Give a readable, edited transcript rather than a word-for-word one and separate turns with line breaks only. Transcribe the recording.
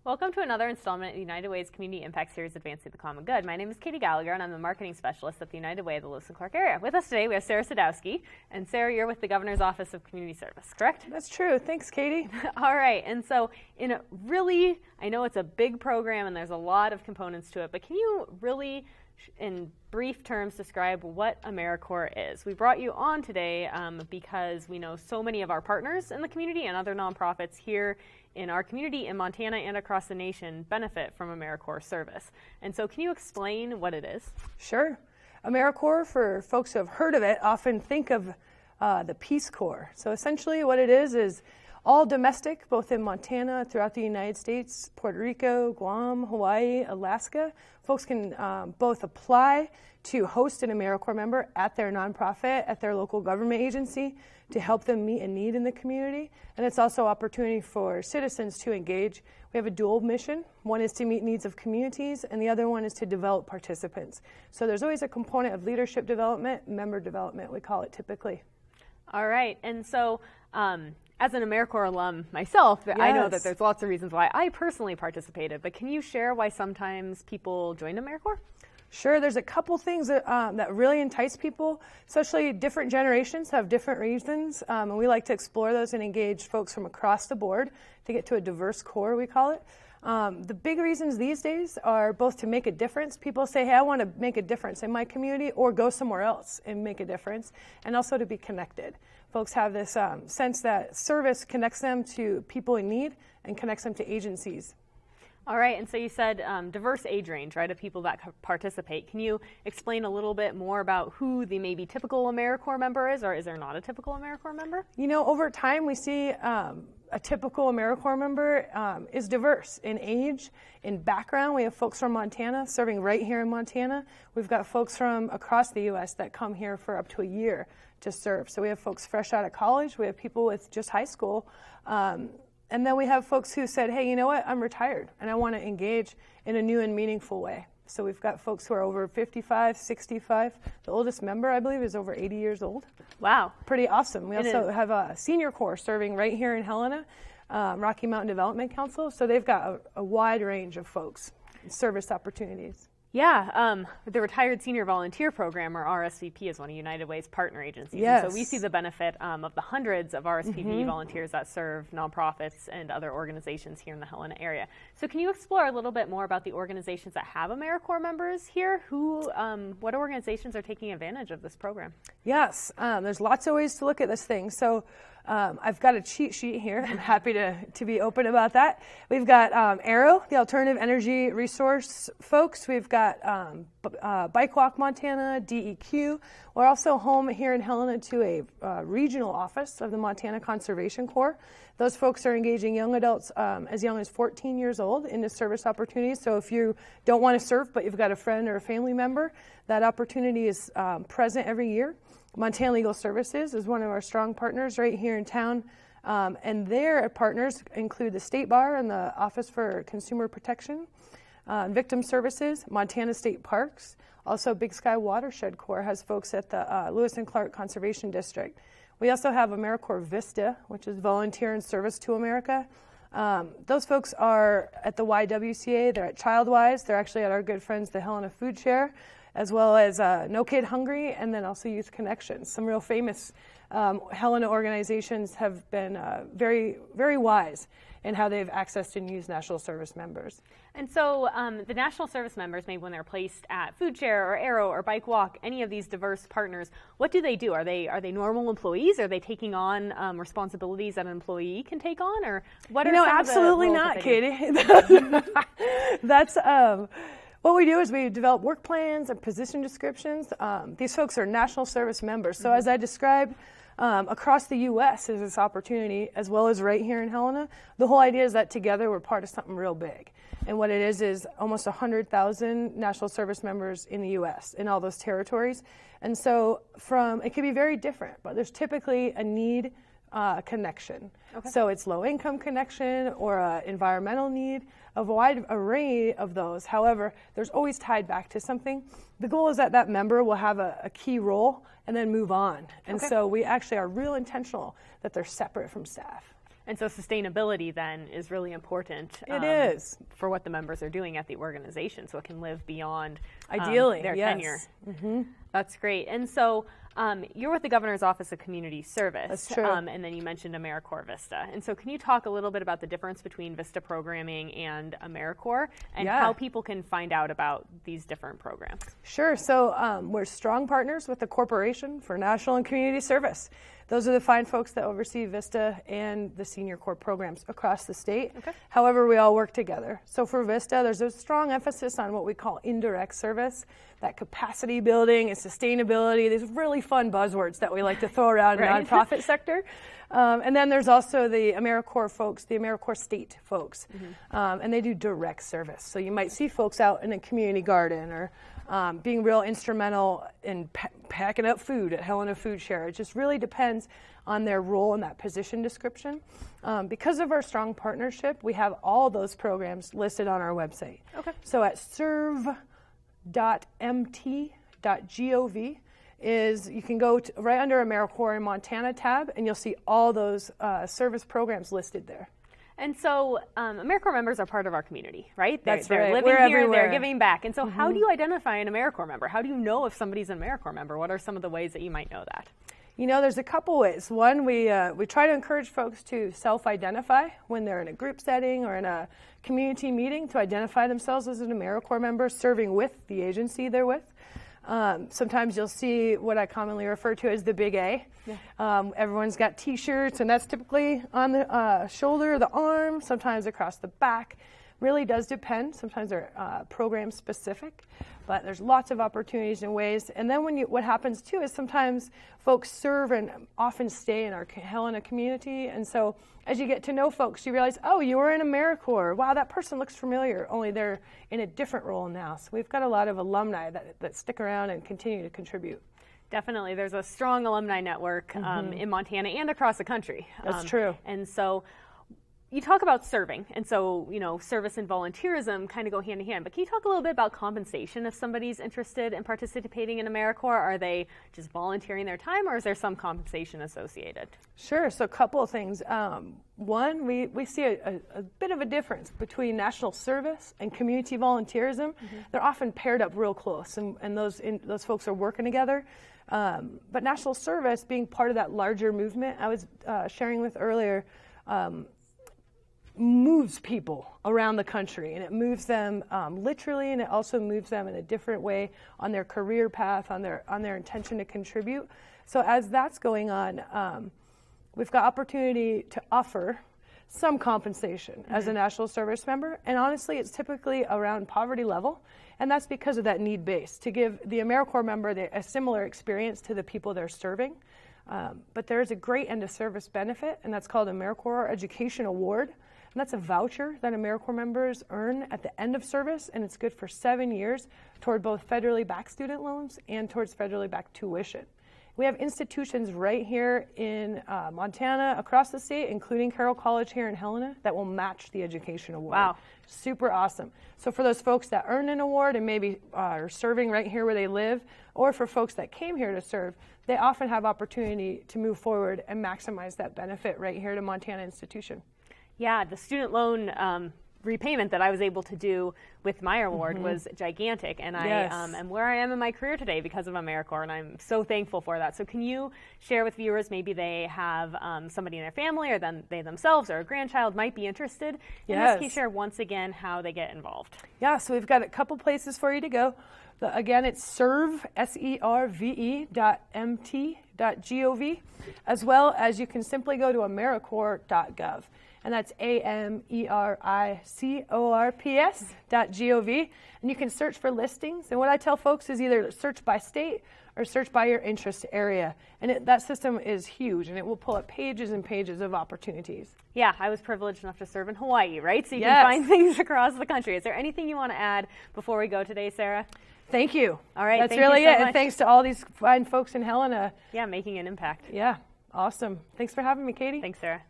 Welcome to another installment of the United Way's Community Impact Series Advancing the Common Good. My name is Katie Gallagher, and I'm the marketing specialist at the United Way of the Lewis and Clark area. With us today, we have Sarah Sadowski. And Sarah, you're with the Governor's Office of Community Service, correct?
That's true. Thanks, Katie.
All right. And so I know it's a big program and there's a lot of components to it, but can you really, in brief terms, describe what AmeriCorps is? We brought you on today because we know so many of our partners in the community and other nonprofits here in our community in Montana and across the nation benefit from AmeriCorps service. And so can you explain what it is?
Sure. AmeriCorps, for folks who have heard of it, often think of the Peace Corps. So essentially what it is all domestic, both in Montana, throughout the United States, Puerto Rico, Guam, Hawaii, Alaska. Folks can both apply to host an AmeriCorps member at their nonprofit, at their local government agency, to help them meet a need in the community. And it's also an opportunity for citizens to engage. We have a dual mission. One is to meet needs of communities, and the other one is to develop participants. So there's always a component of leadership development, member development, we call it typically.
All right. And so as an AmeriCorps alum myself, yes. I know that there's lots of reasons why I personally participated, but can you share why sometimes people join AmeriCorps?
Sure, there's a couple things that really entice people, especially different generations have different reasons, and we like to explore those and engage folks from across the board to get to a diverse core, we call it. The big reasons these days are both to make a difference. People say, hey, I want to make a difference in my community or go somewhere else and make a difference, and also to be connected. Folks have this sense that service connects them to people in need and connects them to agencies.
All right, and so you said diverse age range, right, of people that participate. Can you explain a little bit more about who the maybe typical AmeriCorps member is, or is there not a typical AmeriCorps member?
You know, over time we see a typical AmeriCorps member is diverse in age, in background. We have folks from Montana serving right here in Montana. We've got folks from across the U.S. that come here for up to a year to serve. So we have folks fresh out of college. We have people with just high school. And then we have folks who said, hey, you know what, I'm retired and I want to engage in a new and meaningful way. So we've got folks who are over 55, 65. The oldest member, I believe, is over 80 years old.
Wow.
Pretty awesome. We also have a senior corps serving right here in Helena, Rocky Mountain Development Council. So they've got a wide range of folks, service opportunities.
Yeah, the Retired Senior Volunteer Program, or RSVP, is one of United Way's partner agencies.
Yes.
And so we see the benefit of the hundreds of RSVP volunteers that serve nonprofits and other organizations here in the Helena area. So can you explore a little bit more about the organizations that have AmeriCorps members here? What organizations are taking advantage of this program?
Yes, there's lots of ways to look at this thing. So I've got a cheat sheet here. I'm happy to be open about that. We've got ARROW, the Alternative Energy Resource folks. We've got Bike Walk Montana, DEQ. We're also home here in Helena to a regional office of the Montana Conservation Corps. Those folks are engaging young adults as young as 14 years old into service opportunities. So if you don't want to serve, but you've got a friend or a family member, that opportunity is present every year. Montana Legal Services is one of our strong partners right here in town, and their partners include the State Bar and the Office for Consumer Protection, Victim Services, Montana State Parks. Also, Big Sky Watershed Corps has folks at the Lewis and Clark Conservation District. We also have AmeriCorps Vista, which is Volunteer and Service to America. Those folks are at the YWCA, they're at Childwise, they're actually at our good friends, the Helena Food Share, as well as No Kid Hungry, and then also Youth Connections. Some real famous Helena organizations have been very, very wise in how they've accessed and used National Service members.
And so the National Service members, maybe when they're placed at Food Share or ARROW or Bike Walk, any of these diverse partners, what do they do? Are they normal employees? Are they taking on responsibilities that an employee can take on? Or what are some
absolutely
of the
not,
roles
Katie. That's what we do is we develop work plans and position descriptions. These folks are National Service members. So as I described, across the U.S. is this opportunity, as well as right here in Helena. The whole idea is that together we're part of something real big. And what it is almost 100,000 National Service members in the U.S. in all those territories. And so it can be very different, but there's typically a need connection. Okay. So it's low income connection or environmental need, a wide array of those. However, there's always tied back to something. The goal is that member will have a key role and then move on. And so we actually are real intentional that they're separate from staff.
And so sustainability then is really important.
It is.
For what the members are doing at the organization, so it can live beyond
ideally
their
yes.
tenure.
Mm-hmm.
That's great. And so you're with the Governor's Office of Community Service.
That's true.
And then you mentioned AmeriCorps Vista. And so can you talk a little bit about the difference between Vista programming and AmeriCorps and how people can find out about these different programs?
Sure. So we're strong partners with the Corporation for National and Community Service. Those are the fine folks that oversee Vista and the Senior Corps programs across the state. Okay. However, we all work together. So for Vista, there's a strong emphasis on what we call indirect service, that capacity building and sustainability, these really fun buzzwords that we like to throw around in the nonprofit sector. And then there's also the AmeriCorps folks, the AmeriCorps state folks, and they do direct service. So you might see folks out in a community garden or being real instrumental in packing up food at Helena Food Share. It just really depends on their role in that position description. Because of our strong partnership, we have all those programs listed on our website. Okay. So at serve.mt.gov is you can go to, right under AmeriCorps in Montana tab, and you'll see all those service programs listed there.
And so AmeriCorps members are part of our community, right?
That's
they're
right.
living
We're
here,
everywhere.
they're giving back. And so how do you identify an AmeriCorps member? How do you know if somebody's an AmeriCorps member? What are some of the ways that you might know that?
You know, there's a couple ways. One, we try to encourage folks to self-identify when they're in a group setting or in a community meeting to identify themselves as an AmeriCorps member serving with the agency they're with. Sometimes you'll see what I commonly refer to as the big A. Yeah. Everyone's got T-shirts, and that's typically on the shoulder or the arm, sometimes across the back. Really does depend. Sometimes they're program specific, but there's lots of opportunities and ways. And then what happens too is sometimes folks serve and often stay in our Helena community. And so as you get to know folks, you realize, oh, you were in AmeriCorps. Wow, that person looks familiar, only they're in a different role now. So we've got a lot of alumni that stick around and continue to contribute.
Definitely. There's a strong alumni network in Montana and across the country.
That's true.
And so you talk about serving, and so, you know, service and volunteerism kind of go hand in hand, but can you talk a little bit about compensation if somebody's interested in participating in AmeriCorps? Are they just volunteering their time, or is there some compensation associated?
Sure, so a couple of things. One, we see a bit of a difference between national service and community volunteerism. They're often paired up real close, and those folks are working together. But national service, being part of that larger movement I was sharing with earlier, moves people around the country, and it moves them literally, and it also moves them in a different way on their career path, on their intention to contribute. So as that's going on, we've got opportunity to offer some compensation as a national service member, and honestly, it's typically around poverty level, and that's because of that need base, to give the AmeriCorps member a similar experience to the people they're serving. But there is a great end of service benefit, and that's called AmeriCorps Education Award. And that's a voucher that AmeriCorps members earn at the end of service, and it's good for 7 years toward both federally backed student loans and towards federally backed tuition. We have institutions right here in Montana, across the state, including Carroll College here in Helena, that will match the education award.
Wow.
Super awesome. So for those folks that earn an award and maybe are serving right here where they live, or for folks that came here to serve, they often have opportunity to move forward and maximize that benefit right here at a Montana institution.
Yeah, the student loan repayment that I was able to do with my award was gigantic, and I am where I am in my career today because of AmeriCorps, and I'm so thankful for that. So can you share with viewers, maybe they have somebody in their family, or then they themselves or a grandchild might be interested in this? Can you share once again how they get involved? Yeah,
so we've got a couple places for you to go. Again, it's serve, serve.mt.gov, as well as you can simply go to AmeriCorps.gov. And that's AmeriCorps.gov. And you can search for listings. And what I tell folks is either search by state or search by your interest area. And that system is huge, and it will pull up pages and pages of opportunities.
Yeah, I was privileged enough to serve in Hawaii, right? So you can find things across the country. Is there anything you want to add before we go today, Sarah?
Thank you.
All right,
that's really it. And thanks to all these fine folks in Helena.
Yeah, making an impact.
Yeah, awesome. Thanks for having me, Katie.
Thanks, Sarah.